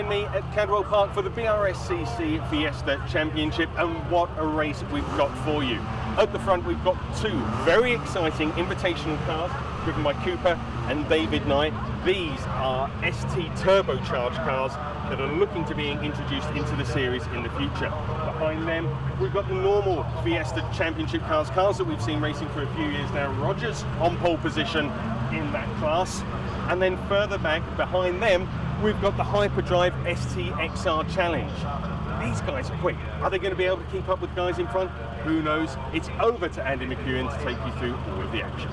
join me at Cadwell Park for the BRSCC Fiesta Championship, and what a race we've got for you. At the front we've got two very exciting invitational cars driven by Cooper and David Nye. These are ST turbocharged cars that are looking to being introduced into the series in the future. Behind them we've got the normal Fiesta Championship cars that we've seen racing for a few years now. Rogers on pole position in that class, and then further back behind them we've got the Hyperdrive ST-XR Challenge. These guys are quick. Are they going to be able to keep up with guys in front? Who knows? It's over to Andy McEwan to take you through all of the action.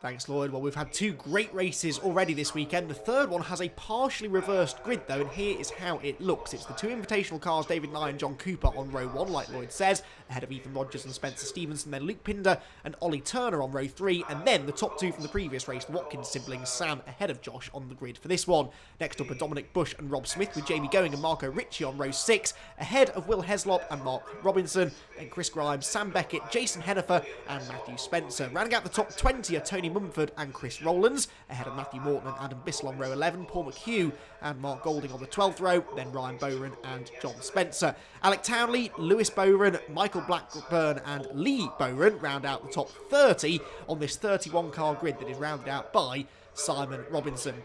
Thanks, Lloyd. Well, we've had two great races already this weekend. The third one has a partially reversed grid, though, and here is how it looks. It's the two invitational cars, David Nye and John Cooper, on row 1, like Lloyd says, ahead of Ethan Rogers and Spencer Stevenson, then Luke Pinder and Ollie Turner on row 3, and then the top two from the previous race, the Watkins siblings, Sam ahead of Josh on the grid for this one. Next up are Dominic Bush and Rob Smith, with Jamie Going and Marco Ritchie on row 6, ahead of Will Heslop and Mark Robinson, then Chris Grimes, Sam Beckett, Jason Hennifer and Matthew Spencer. Rounding out the top 20 are Tony Mumford and Chris Rowlands, ahead of Matthew Morton and Adam Bissell on row 11, Paul McHugh and Mark Golding on the 12th row, then Ryan Bowron and John Spencer. Alec Townley, Lewis Bowron, Michael Blackburn and Lee Bowron round out the top 30 on this 31 car grid that is rounded out by Simon Robinson.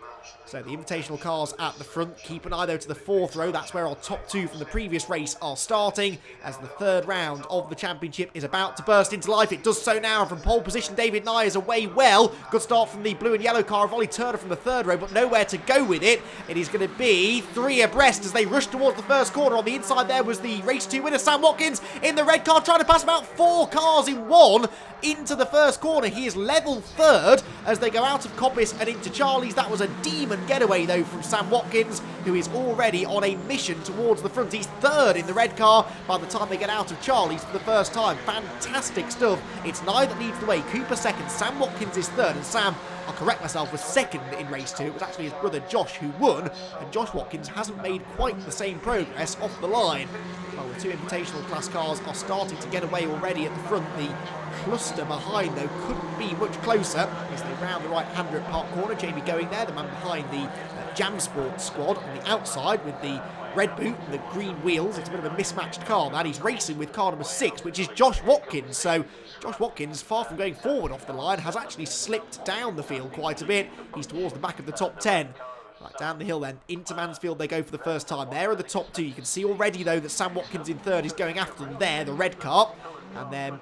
So the invitational cars at the front. Keep an eye though to the 4th row. That's where our top two from the previous race are starting, as the third round of the championship is about to burst into life. It does so now, and from pole position David Nye is away well. Good start from the blue and yellow car of Ollie Turner from the 3rd row, but nowhere to go with it. It is going to be 3 abreast as they rush towards the first corner. On the inside there was the race 2 winner Sam Watkins in the red car, trying to pass about 4 cars in one into the first corner. He is level 3rd as they go out of Coppice and into Charlie's. That was a demon getaway though from Sam Watkins, who is already on a mission towards the front. He's 3rd in the red car by the time they get out of Charlie's for the first time. Fantastic stuff. It's Nye that leads the way, Cooper 2nd, Sam Watkins is 3rd, and Sam, I'll correct myself, was 2nd in race 2. It was actually his brother Josh who won, and Josh Watkins hasn't made quite the same progress off the line. Well, the two invitational class cars are starting to get away already at the front. The cluster behind, though, couldn't be much closer as they round the right-hander at Park Corner. Jamie Going there, the man behind the Jam Sports squad on the outside with the red boot and the green wheels. It's a bit of a mismatched car, and he's racing with car number 6, which is Josh Watkins. So Josh Watkins, far from going forward off the line, has actually slipped down the field quite a bit. He's towards the back of the top 10. Right, down the hill then, into Mansfield they go for the first time. There are the top two. You can see already, though, that Sam Watkins in 3rd is going after them there, the red car. And then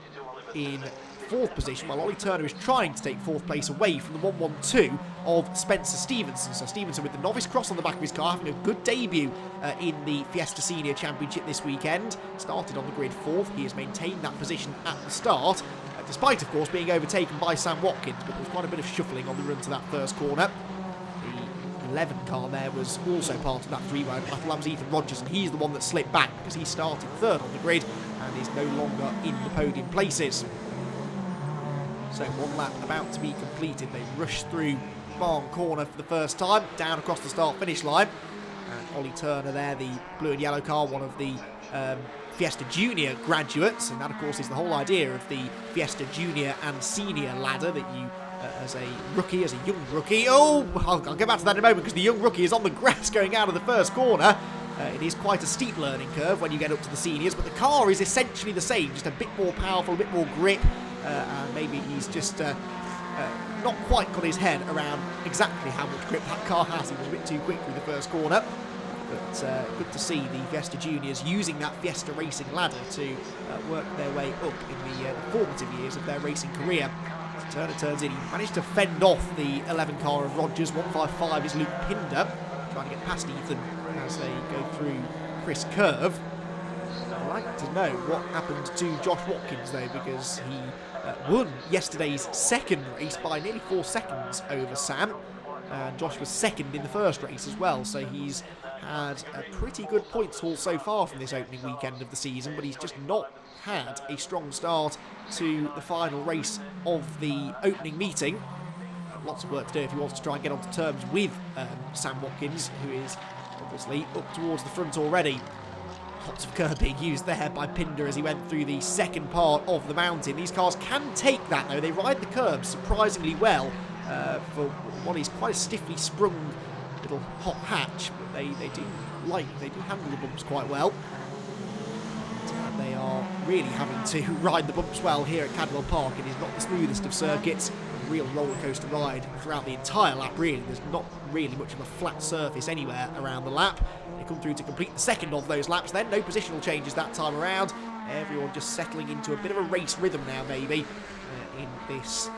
in 4th position, while Ollie Turner is trying to take 4th place away from the 112 of Spencer Stevenson. So Stevenson with the novice cross on the back of his car, having a good debut in the Fiesta Senior Championship this weekend. Started on the grid 4th. He has maintained that position at the start, despite, of course, being overtaken by Sam Watkins. But there was quite a bit of shuffling on the run to that first corner. 11 car there was also part of that 3-round battle. That was Ethan Rogers, and he's the one that slipped back because he started 3rd on the grid and is no longer in the podium places. So one lap about to be completed. They rush through Barn Corner for the first time, down across the start-finish line. And Ollie Turner there, the blue and yellow car, one of the Fiesta Junior graduates, and that of course is the whole idea of the Fiesta Junior and Senior ladder, that you as a rookie, as a young rookie. Oh, I'll get back to that in a moment, because the young rookie is on the grass going out of the first corner. It is quite a steep learning curve when you get up to the seniors, but the car is essentially the same, just a bit more powerful, a bit more grip, and maybe he's just not quite got his head around exactly how much grip that car has. He was a bit too quick through the first corner. But good to see the Fiesta Juniors using that Fiesta racing ladder to work their way up in the formative years of their racing career. Turner turns in. He managed to fend off the 11 car of Rogers. 155 is Luke Pinder, trying to get past Ethan as they go through Chris Curve. I'd like to know what happened to Josh Watkins, though, because he won yesterday's 2nd race by nearly 4 seconds over Sam. And Josh was 2nd in the first race as well, so he's had a pretty good points haul so far from this opening weekend of the season, but he's just not had a strong start to the final race of the opening meeting. Lots of work to do if he wants to try and get onto terms with Sam Watkins, who is obviously up towards the front already. Lots of curb being used there by Pinder as he went through the second part of the mountain. These cars can take that, though. They ride the curbs surprisingly well for what is quite a stiffly sprung little hot hatch, but they do handle the bumps quite well. They are really having to ride the bumps well here at Cadwell Park. It is not the smoothest of circuits. A real roller coaster ride throughout the entire lap, really. There's not really much of a flat surface anywhere around the lap. They come through to complete the second of those laps then. No positional changes that time around. Everyone just settling into a bit of a race rhythm now, maybe, in this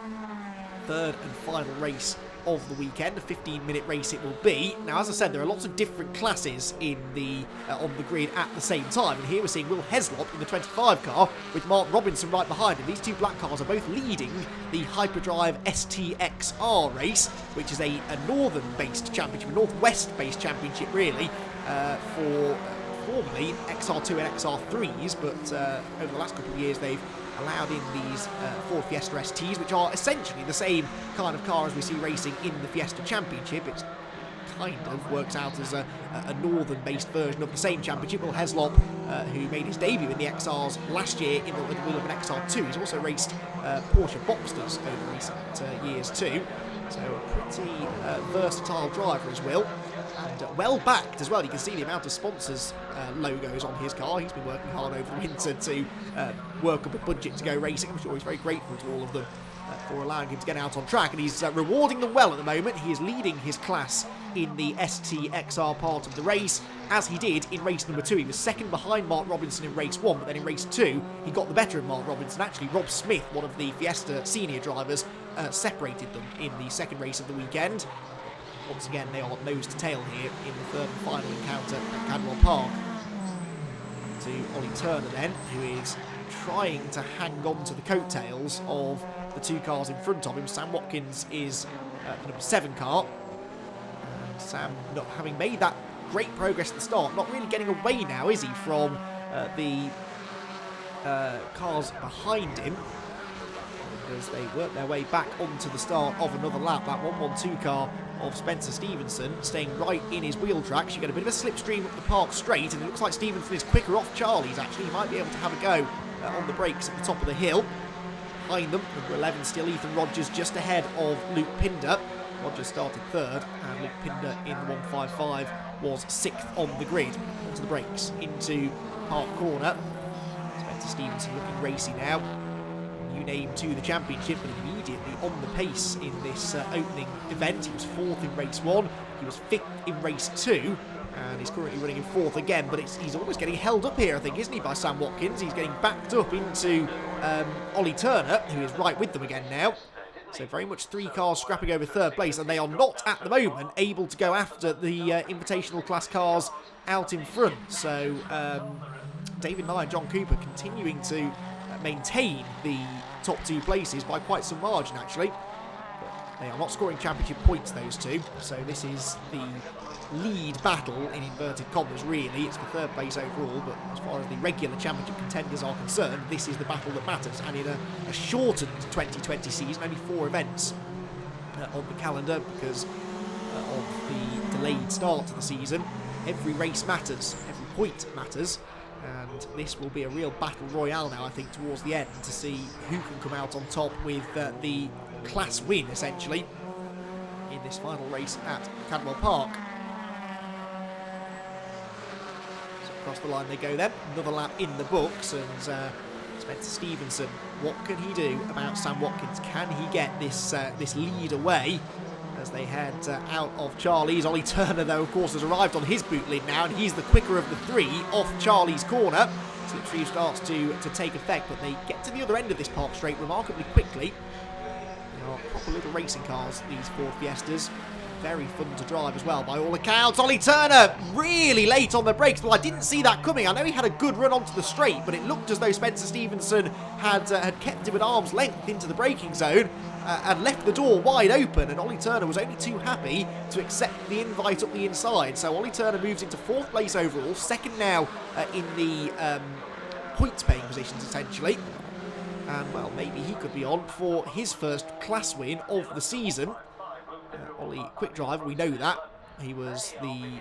third and final race of the weekend. A 15-minute race it will be. Now, as I said, there are lots of different classes in the on the grid at the same time, and here we're seeing Will Heslop in the 25 car with Mark Robinson right behind him. These two black cars are both leading the Hyperdrive STXR race, which is a northern-based championship, a northwest-based championship, really, for formerly XR2 and XR3s, but over the last couple of years they've allowed in these Ford Fiesta STs, which are essentially the same kind of car as we see racing in the Fiesta Championship. It kind of works out as a northern-based version of the same championship. Will Heslop, who made his debut in the XRs last year in the wheel of an XR2, he's also raced Porsche Boxsters over recent years too. So a pretty versatile driver as Will. And well backed as well. You can see the amount of sponsors logos on his car. He's been working hard over the winter to work up a budget to go racing. I'm sure he's very grateful to all of them for allowing him to get out on track, and he's rewarding them well at the moment. He is leading his class in the STXR part of the race, as he did in race number 2. He was second behind Mark Robinson in race 1, but then in race 2 he got the better of Mark Robinson. Actually, Rob Smith, one of the Fiesta senior drivers, separated them in the second race of the weekend. Once again, they are nose to tail here in the third and final encounter at Cadwell Park. To Ollie Turner then, who is trying to hang on to the coattails of the two cars in front of him. Sam Watkins is the number 7 car. And Sam, not having made that great progress at the start, not really getting away now, is he, from the cars behind him, as they work their way back onto the start of another lap. That 112 car of Spencer Stevenson staying right in his wheel tracks. You get a bit of a slipstream up the park straight, and it looks like Stevenson is quicker off Charlie's actually. He might be able to have a go on the brakes at the top of the hill. Behind them, number 11 still Ethan Rogers, just ahead of Luke Pinder. Rogers started third, and Luke Pinder in the 155 was 6th on the grid. Onto the brakes into Park Corner. Spencer Stevenson looking racy now. New name to the championship, but immediately on the pace in this opening event. He was 4th in race 1, he was 5th in race 2, and he's currently running in 4th again, but he's almost getting held up here, I think, isn't he, by Sam Watkins? He's getting backed up into Ollie Turner, who is right with them again now. So very much 3 cars scrapping over 3rd place, and they are not at the moment able to go after the invitational class cars out in front. So David Nye and John Cooper continuing to maintain the top 2 places by quite some margin, actually. But they are not scoring championship points, those two. So this is the lead battle in inverted commas, really. It's for 3rd place overall, but as far as the regular championship contenders are concerned, this is the battle that matters. And in a shortened 2020 season, only 4 events on the calendar because of the delayed start to the season, every race matters, every point matters. And this will be a real battle royale now, I think, towards the end, to see who can come out on top with the class win, essentially, in this final race at Cadwell Park. So across the line they go then. Another lap in the books, and Spencer Stevenson, what can he do about Sam Watkins? Can he get this lead away as they head out of Charlie's? Ollie Turner, though, of course, has arrived on his boot lid now, and he's the quicker of the 3 off Charlie's corner. Slipstream starts to take effect, but they get to the other end of this park straight remarkably quickly. They are proper little racing cars, these Ford Fiestas. Very fun to drive as well, by all accounts. Ollie Turner really late on the brakes. Well, I didn't see that coming. I know he had a good run onto the straight, but it looked as though Spencer Stevenson had kept him at arm's length into the braking zone and left the door wide open, and Ollie Turner was only too happy to accept the invite up the inside. So Ollie Turner moves into 4th place overall, 2nd now in the points-paying positions, essentially. And, well, maybe he could be on for his first class win of the season. Ollie, quick driver, we know that. He was the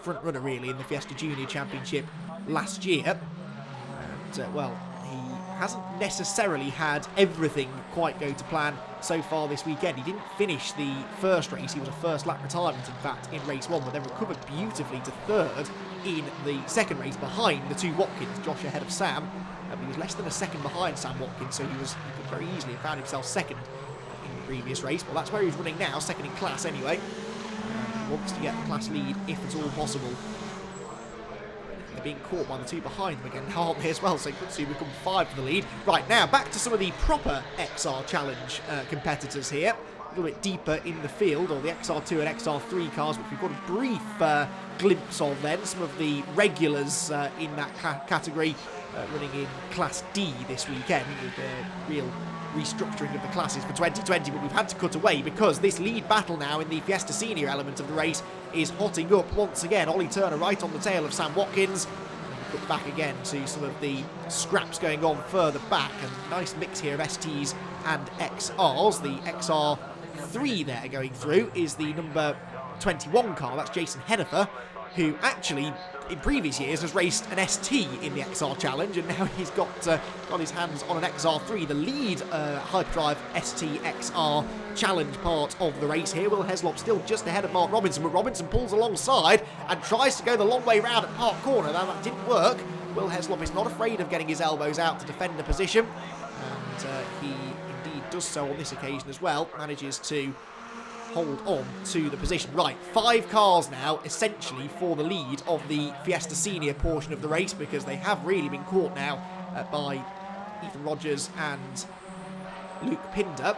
front runner, really, in the Fiesta Junior Championship last year. And, well, he hasn't necessarily had everything quite go to plan so far this weekend. He didn't finish the first race. He was a first lap retirement, in fact, in race 1, but then recovered beautifully to third in the second race behind the two Watkins. Josh ahead of Sam. He was less than a second behind Sam Watkins, so he could very easily have found himself second in the previous race. Well, that's where he's running now, second in class anyway. He wants to get the class lead if at all possible. They're being caught by the two behind them again, aren't they, as well? So good to see become 5 for the lead. Right, now back to some of the proper XR Challenge competitors here. A little bit deeper in the field, or the XR2 and XR3 cars, which we've got a brief glimpse of then. Some of the regulars in that category running in Class D this weekend, with the real restructuring of the classes for 2020, but we've had to cut away because this lead battle now in the Fiesta Senior element of the race is hotting up once again. Ollie Turner right on the tail of Sam Watkins. And we cut back again to some of the scraps going on further back, and nice mix here of STs and XRs. The XR3 there going through is the number 21 car, that's Jason Hennifer, who actually in previous years has raced an ST in the XR Challenge, and now he's got his hands on an XR3, the lead Hyperdrive ST XR Challenge part of the race here. Will Heslop still just ahead of Mark Robinson, but Robinson pulls alongside and tries to go the long way round at Park Corner. Now that didn't work. Will Heslop is not afraid of getting his elbows out to defend the position, and he indeed does so on this occasion as well. Manages to hold on to the position. Right, 5 cars now, essentially, for the lead of the Fiesta Senior portion of the race, because they have really been caught now by Ethan Rogers and Luke Pinder.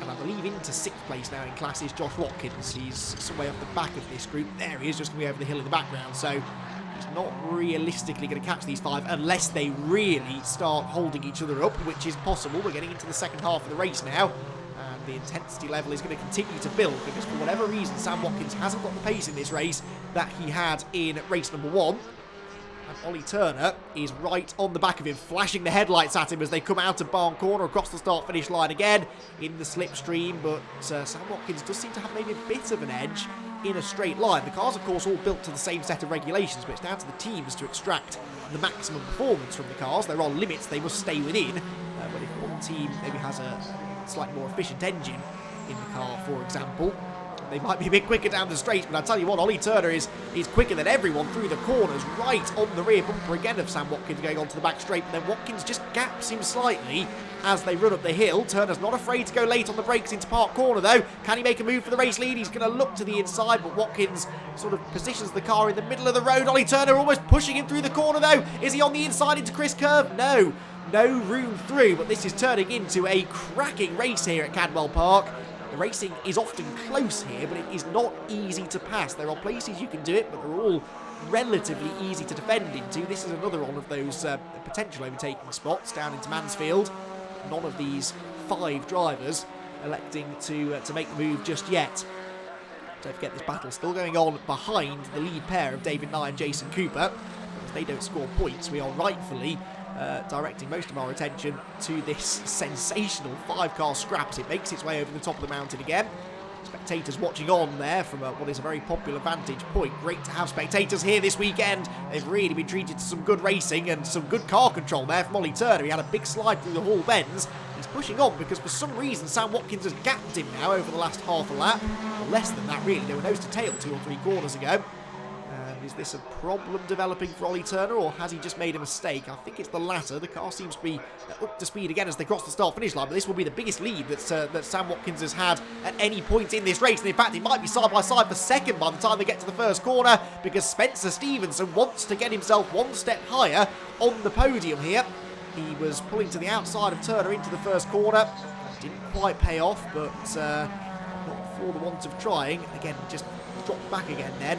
And I believe into 6th place now in class is Josh Watkins. He's some way off the back of this group. There he is, just going to be over the hill in the background. So he's not realistically going to catch these 5 unless they really start holding each other up, which is possible. We're getting into the second half of the race now. The intensity level is going to continue to build, because for whatever reason Sam Watkins hasn't got the pace in this race that he had in race number 1, and Ollie Turner is right on the back of him, flashing the headlights at him as they come out of Barn Corner across the start finish line again in the slipstream. But Sam Watkins does seem to have maybe a bit of an edge in a straight line. The cars of course all built to the same set of regulations, but it's down to the teams to extract the maximum performance from the cars. There are limits they must stay within, but if one team maybe has a slightly more efficient engine in the car, for example, they might be a bit quicker down the straight. But I tell you what, Ollie Turner is quicker than everyone through the corners, right on the rear bumper again of Sam Watkins going onto the back straight, but then Watkins just gaps him slightly as they run up the hill. Turner's not afraid to go late on the brakes into Park Corner though. Can he make a move for the race lead? He's going to look to the inside, but Watkins sort of positions the car in the middle of the road. Ollie Turner almost pushing him through the corner though. Is he on the inside into Chris Curve? No room through, but this is turning into a cracking race here at Cadwell Park. The racing is often close here, but it is not easy to pass. There are places you can do it, but they're all relatively easy to defend into. This is another one of those potential overtaking spots down into Mansfield. None of these 5 drivers electing to make the move just yet. Don't forget, this battle still going on behind the lead pair of David Nye and Jason Cooper. As they don't score points, we are rightfully directing most of our attention to this sensational 5-car scrap as it makes its way over the top of the mountain again. Spectators watching on there from what is a very popular vantage point. Great to have spectators here this weekend. They've really been treated to some good racing and some good car control there from Ollie Turner. He had a big slide through the Hall bends. He's pushing on because for some reason Sam Watkins has gapped him now over the last half a lap. Or less than that really. They were nose to tail 2 or 3 corners ago. Is this a problem developing for Ollie Turner, or has he just made a mistake? I think it's the latter. The car seems to be up to speed again as they cross the start-finish line, but this will be the biggest lead that Sam Watkins has had at any point in this race. And in fact, it might be side-by-side for second by the time they get to the first corner, because Spencer Stevenson wants to get himself 1 step higher on the podium here. He was pulling to the outside of Turner into the first corner. Didn't quite pay off, but not for the want of trying. Again, just dropped back again then.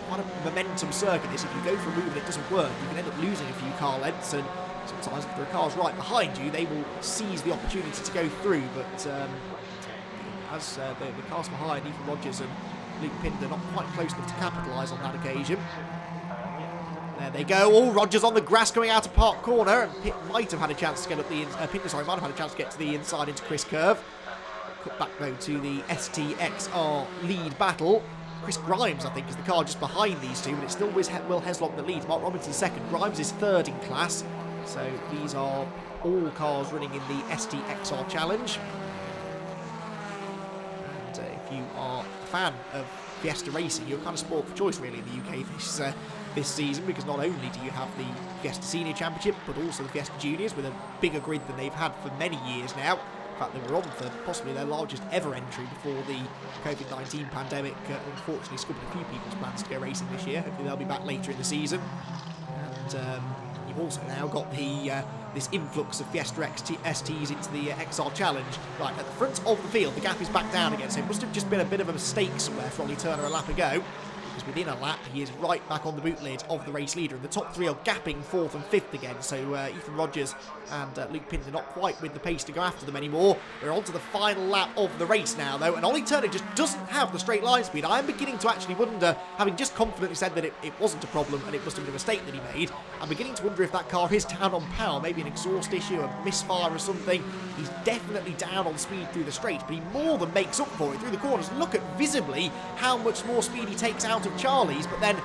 Quite a momentum circuit this. If you go for a move and it doesn't work, you can end up losing a few car lengths, and sometimes if there are cars right behind you, they will seize the opportunity to go through. But as the cars behind, Ethan Rogers and Luke Pinder, not quite close enough to capitalise on that occasion. There they go. All Rogers on the grass coming out of Park Corner, and Pitt might have had a chance to get up the Pinder, might have had a chance to get to the inside into Chris Curve. Cut back though to the STXR lead battle. Chris Grimes, I think, is the car just behind these two, but it's still Will Heslop that leads. Mark Robinson second. Grimes is third in class. So these are all cars running in the STXR Challenge. And if you are a fan of Fiesta racing, you're kind of sport for choice really in the UK this season, because not only do you have the Fiesta Senior Championship, but also the Fiesta Juniors with a bigger grid than they've had for many years now. In fact, they were on for possibly their largest ever entry before the COVID-19 pandemic unfortunately scuppered a few people's plans to go racing this year. Hopefully they'll be back later in the season. And you've also now got the this influx of Fiesta STs into the XR Challenge. Right, at the front of the field, the gap is back down again, so it must have just been a bit of a mistake somewhere for Ollie Turner a lap ago, because within a lap he is right back on the boot lid of the race leader, and the top three are gapping 4th and 5th again, so Ethan Rogers and Luke Pinter not quite with the pace to go after them anymore. We're on to the final lap of the race now though, and Ollie Turner just doesn't have the straight line speed. I am beginning to actually wonder, having just confidently said that it wasn't a problem and it must have been a mistake that he made, I'm beginning to wonder if that car is down on power, maybe an exhaust issue, a misfire or something. He's definitely down on speed through the straight, but he more than makes up for it through the corners. Look at visibly how much more speed he takes out of Charlie's, but then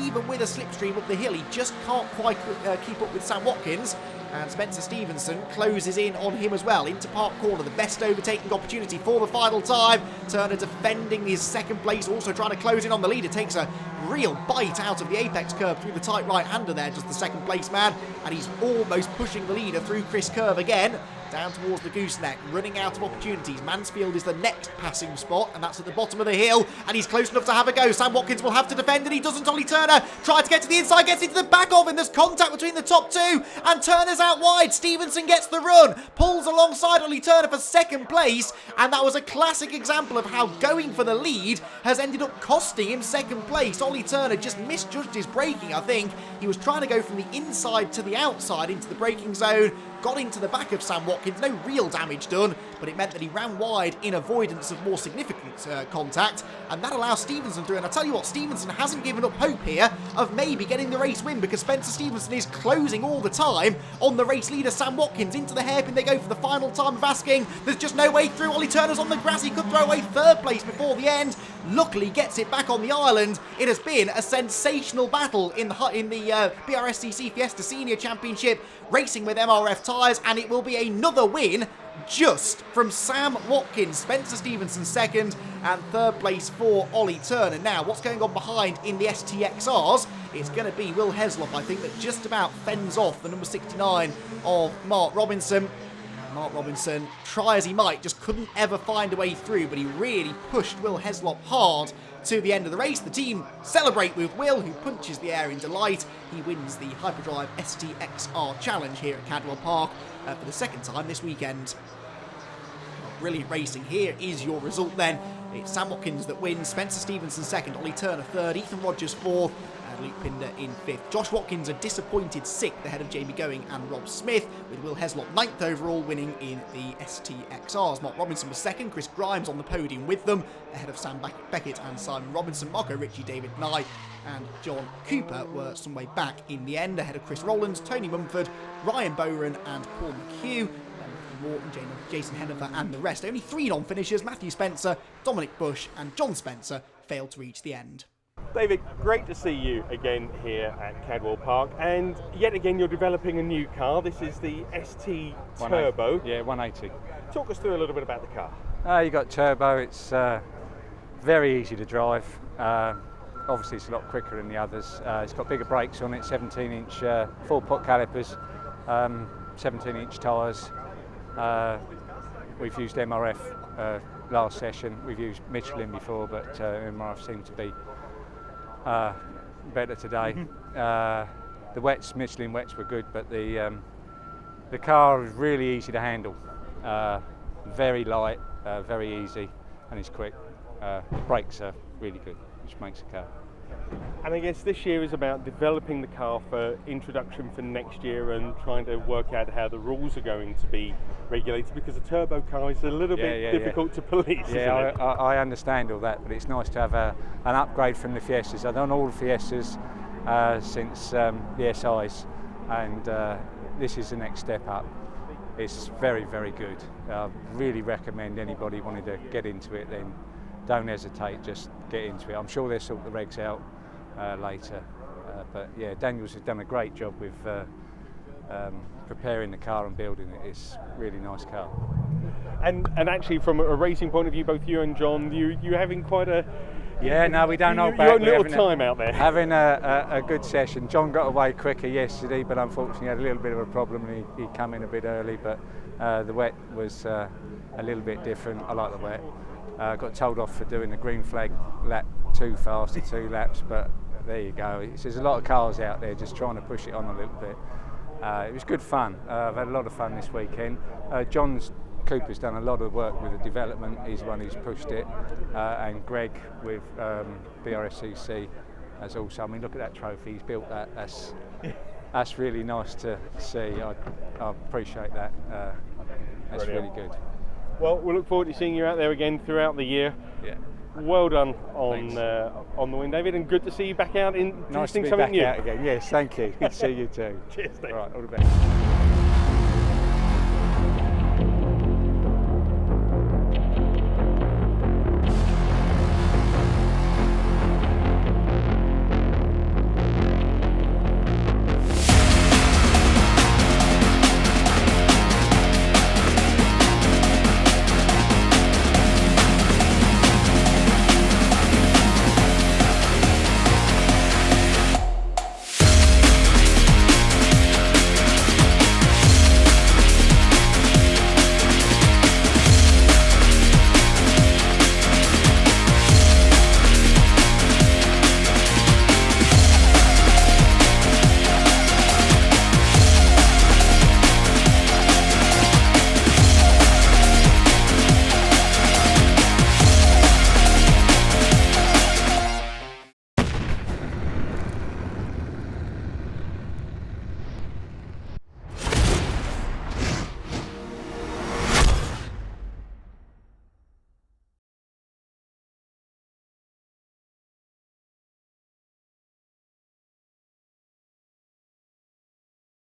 even with a slipstream up the hill, he just can't quite keep up with Sam Watkins. And Spencer Stevenson closes in on him as well, into Park Corner, the best overtaking opportunity for the final time. Turner defending his second place, also trying to close in on the leader, takes a real bite out of the apex curve through the tight right-hander there, just the second place man, and he's almost pushing the leader through Chris Curve again, down towards the gooseneck, running out of opportunities. Mansfield is the next passing spot, and that's at the bottom of the hill, and he's close enough to have a go. Sam Watkins will have to defend, and he doesn't. Ollie Turner tries to get to the inside, gets into the back of him. There's contact between the top two, and Turner's out wide. Stevenson gets the run, pulls alongside Ollie Turner for second place, and that was a classic example of how going for the lead has ended up costing him second place. Ollie Turner just misjudged his braking, I think. He was trying to go from the inside to the outside into the braking zone, got into the back of Sam Watkins, no real damage done, but it meant that he ran wide in avoidance of more significant contact, and that allows Stevenson through. And I tell you what, Stevenson hasn't given up hope here of maybe getting the race win, because Spencer Stevenson is closing all the time on the race leader Sam Watkins. Into the hairpin they go for the final time of asking. There's just no way through. Ollie Turner's on the grass. He could throw away third place before the end. Luckily gets it back on the island. It has been a sensational battle in the BRSCC Fiesta Senior Championship, racing with MRF Tyres, and it will be another win just from Sam Watkins. Spencer Stevenson second, and third place for Ollie Turner. Now, what's going on behind in the STXRs? It's going to be Will Heslop, I think, that just about fends off the number 69 of Mark Robinson. Mark Robinson, try as he might, just couldn't ever find a way through, but he really pushed Will Heslop hard to the end of the race. The team celebrate with Will, who punches the air in delight. He wins the Hyperdrive STXR Challenge here at Cadwell Park for the second time this weekend. Brilliant racing. Here is your result then. It's Sam Watkins that wins, Spencer Stevenson second, Ollie Turner third, Ethan Rogers fourth, and Luke Pinder in fifth. Josh Watkins a disappointed sixth ahead of Jamie Going and Rob Smith, with Will Heslop ninth overall, winning in the STXRs. Mark Robinson was second, Chris Grimes on the podium with them, ahead of Sam Beckett and Simon Robinson. Marco Ritchie, David Nye and John Cooper were some way back in the end, ahead of Chris Rowlands, Tony Mumford, Ryan Bowron and Paul McHugh. Morton, Jason Hennifer and the rest. Only three non-finishers, Matthew Spencer, Dominic Bush and John Spencer, failed to reach the end. David, great to see you again here at Cadwell Park, and yet again you're developing a new car. This is the ST Turbo. Yeah, 180. Talk us through a little bit about the car. You got turbo, it's very easy to drive. Obviously it's a lot quicker than the others. It's got bigger brakes on it, 17-inch full pot calipers, 17-inch tyres. We've used MRF last session. We've used Michelin before, but MRF seemed to be better today. The wets, Michelin wets were good, but the car is really easy to handle. Very light, very easy, and it's quick. The brakes are really good, which makes the car. And I guess this year is about developing the car for introduction for next year and trying to work out how the rules are going to be regulated, because a turbo car is a little bit difficult to police. Yeah, isn't it? I understand all that, but it's nice to have an upgrade from the Fiestas. I've done all the Fiestas since the SIs, and this is the next step up. It's very, very good. I really recommend anybody wanting to get into it, then don't hesitate, just get into it. I'm sure they'll sort the regs out later. But yeah, Daniels has done a great job with preparing the car and building it. It's a really nice car. And actually, from a racing point of view, both you and John, you're having quite a we don't hold back. Your own little time out there. Having a good session. John got away quicker yesterday, but unfortunately had a little bit of a problem and he came in a bit early. But the wet was a little bit different. I like the wet. Got told off for doing the green flag lap too fast, 2 laps, but there you go. There's a lot of cars out there just trying to push it on a little bit. It was good fun. I've had a lot of fun this weekend. Cooper's done a lot of work with the development. He's the one who's pushed it, and Greg with BRSCC has also. I mean, look at that trophy. He's built that. That's really nice to see. I appreciate that. That's Brilliant. really good. Well, we'll look forward to seeing you out there again throughout the year. Yeah. Well done on the win, David, and good to see you back out in Nice to testing be something back new. out again. Yes, thank you. Good to see you too. Cheers, Dave. All right, all the best.